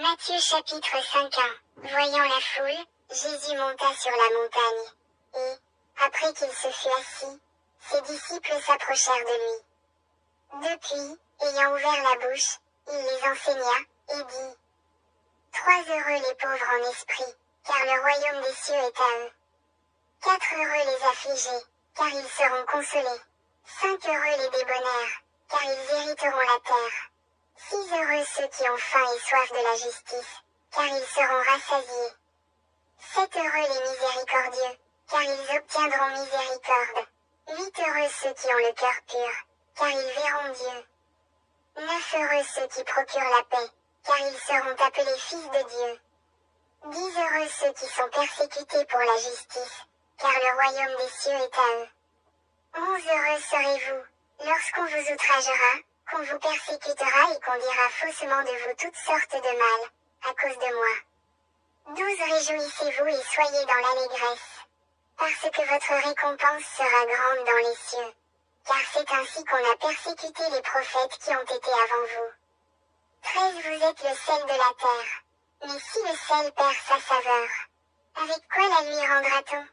Matthieu chapitre 5:1. Voyant la foule, Jésus monta sur la montagne. Et, après qu'il se fut assis, ses disciples s'approchèrent de lui. Depuis, ayant ouvert la bouche, il les enseigna, et dit: Trois heureux les pauvres en esprit, car le royaume des cieux est à eux. 4 heureux les affligés, car ils seront consolés. 5 heureux les débonnaires, car ils hériteront la terre. 6 heureux ceux qui ont faim et soif de la justice, car ils seront rassasiés. 7 heureux les miséricordieux, car ils obtiendront miséricorde. 8 heureux ceux qui ont le cœur pur, car ils verront Dieu. 9 heureux ceux qui procurent la paix, car ils seront appelés fils de Dieu. 10 heureux ceux qui sont persécutés pour la justice, car le royaume des cieux est à eux. 11 heureux serez-vous, lorsqu'on vous outragera, qu'on vous persécutera et qu'on dira faussement de vous toutes sortes de mal, à cause de moi. 12 Réjouissez-vous et soyez dans l'allégresse, parce que votre récompense sera grande dans les cieux. Car c'est ainsi qu'on a persécuté les prophètes qui ont été avant vous. 13 Vous êtes le sel de la terre. Mais si le sel perd sa saveur, avec quoi la lui rendra-t-on?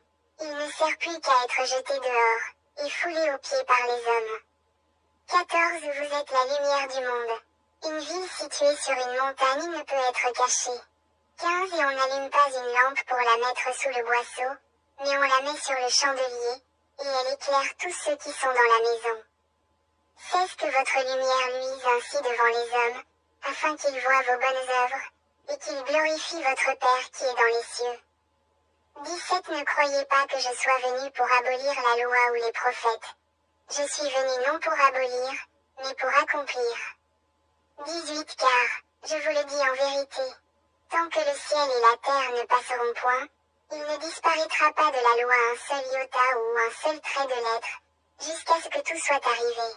Il ne sert plus qu'à être jeté dehors, et foulé aux pieds par les hommes. 14 Vous êtes la lumière du monde. Une ville située sur une montagne ne peut être cachée. 15 Et on n'allume pas une lampe pour la mettre sous le boisseau, mais on la met sur le chandelier, et elle éclaire tous ceux qui sont dans la maison. 16 Que votre lumière luise ainsi devant les hommes, afin qu'ils voient vos bonnes œuvres, et qu'ils glorifient votre Père qui est dans les cieux. 17 Ne croyez pas que je sois venu pour abolir la loi ou les prophètes. Je suis venu non pour abolir, mais pour accomplir. 18 Car, je vous le dis en vérité, tant que le ciel et la terre ne passeront point, il ne disparaîtra pas de la loi un seul iota ou un seul trait de lettre, jusqu'à ce que tout soit arrivé.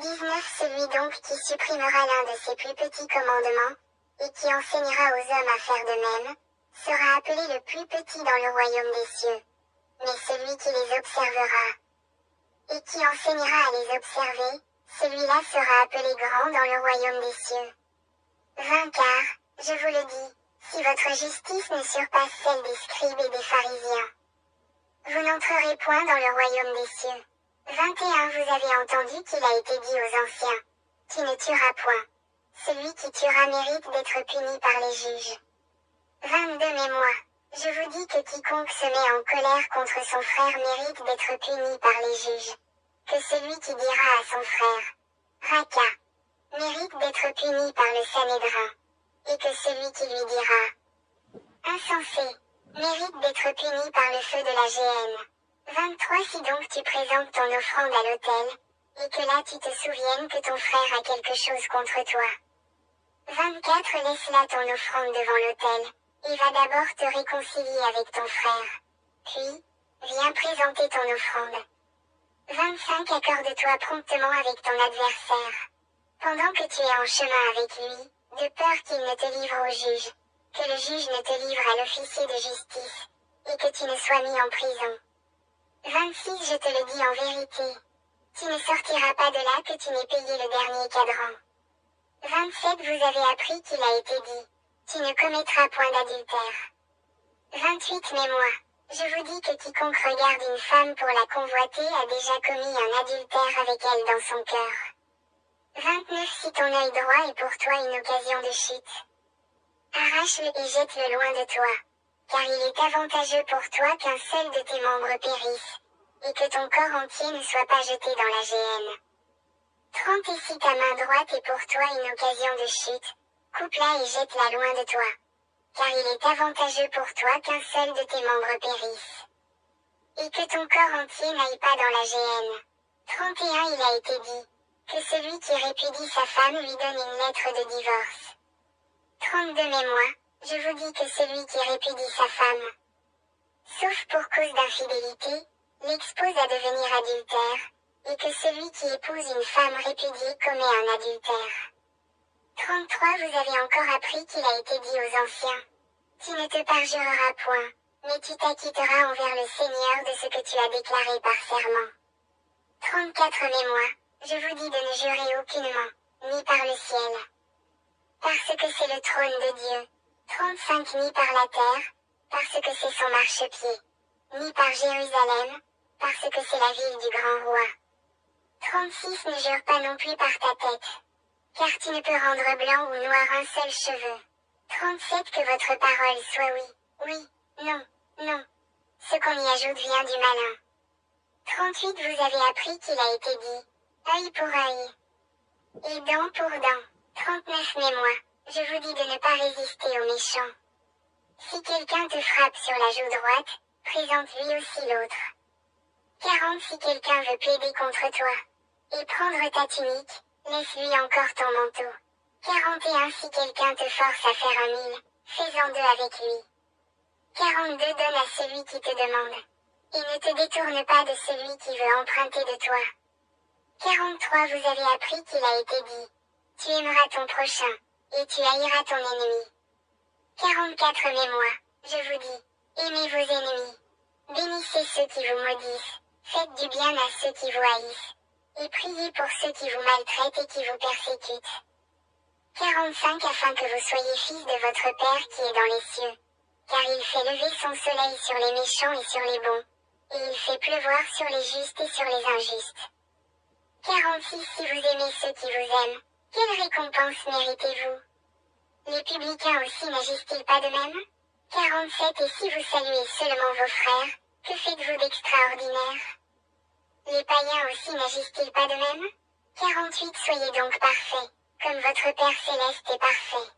19 Celui donc qui supprimera l'un de ses plus petits commandements, et qui enseignera aux hommes à faire de même, sera appelé le plus petit dans le royaume des cieux. Mais celui qui les observera, et qui enseignera à les observer, celui-là sera appelé grand dans le royaume des cieux. 20 Car, je vous le dis, si votre justice ne surpasse celle des scribes et des pharisiens, vous n'entrerez point dans le royaume des cieux. 21 Vous avez entendu qu'il a été dit aux anciens: Tu ne tueras point. Celui qui tuera mérite d'être puni par les juges. 22 Mais moi, je vous dis que quiconque se met en colère contre son frère mérite d'être puni par les juges. Que celui qui dira à son frère: Raka, mérite d'être puni par le Sanhédrin. Et que celui qui lui dira: Insensé, mérite d'être puni par le feu de la géhenne. 23 Si donc tu présentes ton offrande à l'autel, et que là tu te souviennes que ton frère a quelque chose contre toi. 24 Laisse là ton offrande devant l'autel, et va d'abord te réconcilier avec ton frère. Puis, viens présenter ton offrande. 25 Accorde-toi promptement avec ton adversaire, pendant que tu es en chemin avec lui, de peur qu'il ne te livre au juge, que le juge ne te livre à l'officier de justice, et que tu ne sois mis en prison. 26 Je te le dis en vérité, tu ne sortiras pas de là que tu n'aies payé le dernier cadran. 27 Vous avez appris qu'il a été dit: Tu ne commettras point d'adultère. 28 Mais moi, je vous dis que quiconque regarde une femme pour la convoiter a déjà commis un adultère avec elle dans son cœur. 29 Si ton œil droit est pour toi une occasion de chute, arrache-le et jette-le loin de toi, car il est avantageux pour toi qu'un seul de tes membres périsse, et que ton corps entier ne soit pas jeté dans la géhenne. 30 Et si ta main droite est pour toi une occasion de chute, coupe-la et jette-la loin de toi, car il est avantageux pour toi qu'un seul de tes membres périsse, et que ton corps entier n'aille pas dans la géhenne. 31 Il a été dit: Que celui qui répudie sa femme lui donne une lettre de divorce. 32 Mais moi, je vous dis que celui qui répudie sa femme, sauf pour cause d'infidélité, l'expose à devenir adultère, et que celui qui épouse une femme répudiée commet un adultère. 33 Vous avez encore appris qu'il a été dit aux anciens: Tu ne te parjureras point, mais tu t'acquitteras envers le Seigneur de ce que tu as déclaré par serment. 34 Mais moi, je vous dis de ne jurer aucunement, ni par le ciel, parce que c'est le trône de Dieu. 35 Ni par la terre, parce que c'est son marchepied. Ni par Jérusalem, parce que c'est la ville du grand roi. 36 Ne jure pas non plus par ta tête, car tu ne peux rendre blanc ou noir un seul cheveu. 37 Que votre parole soit oui, oui, non, non. Ce qu'on y ajoute vient du malin. 38 Vous avez appris qu'il a été dit, œil pour œil, et dent pour dent. 39 Mais moi, je vous dis de ne pas résister aux méchants. Si quelqu'un te frappe sur la joue droite, présente-lui aussi l'autre. 40 Si quelqu'un veut plaider contre toi, et prendre ta tunique, laisse-lui encore ton manteau. 41 Si quelqu'un te force à faire 1 000, fais-en 2 avec lui. 42 Donne à celui qui te demande, et ne te détourne pas de celui qui veut emprunter de toi. 43 Vous avez appris qu'il a été dit, tu aimeras ton prochain, et tu haïras ton ennemi. 44 Mais moi, je vous dis, aimez vos ennemis, bénissez ceux qui vous maudissent, faites du bien à ceux qui vous haïssent, et priez pour ceux qui vous maltraitent et qui vous persécutent. 45 Afin que vous soyez fils de votre Père qui est dans les cieux, car il fait lever son soleil sur les méchants et sur les bons, et il fait pleuvoir sur les justes et sur les injustes. 46 Si vous aimez ceux qui vous aiment, quelle récompense méritez-vous? Les publicains aussi n'agissent-ils pas de même? 47 Et si vous saluez seulement vos frères, que faites-vous d'extraordinaire? Les païens aussi n'agissent-ils pas de même? 48 Soyez donc parfaits, comme votre Père céleste est parfait.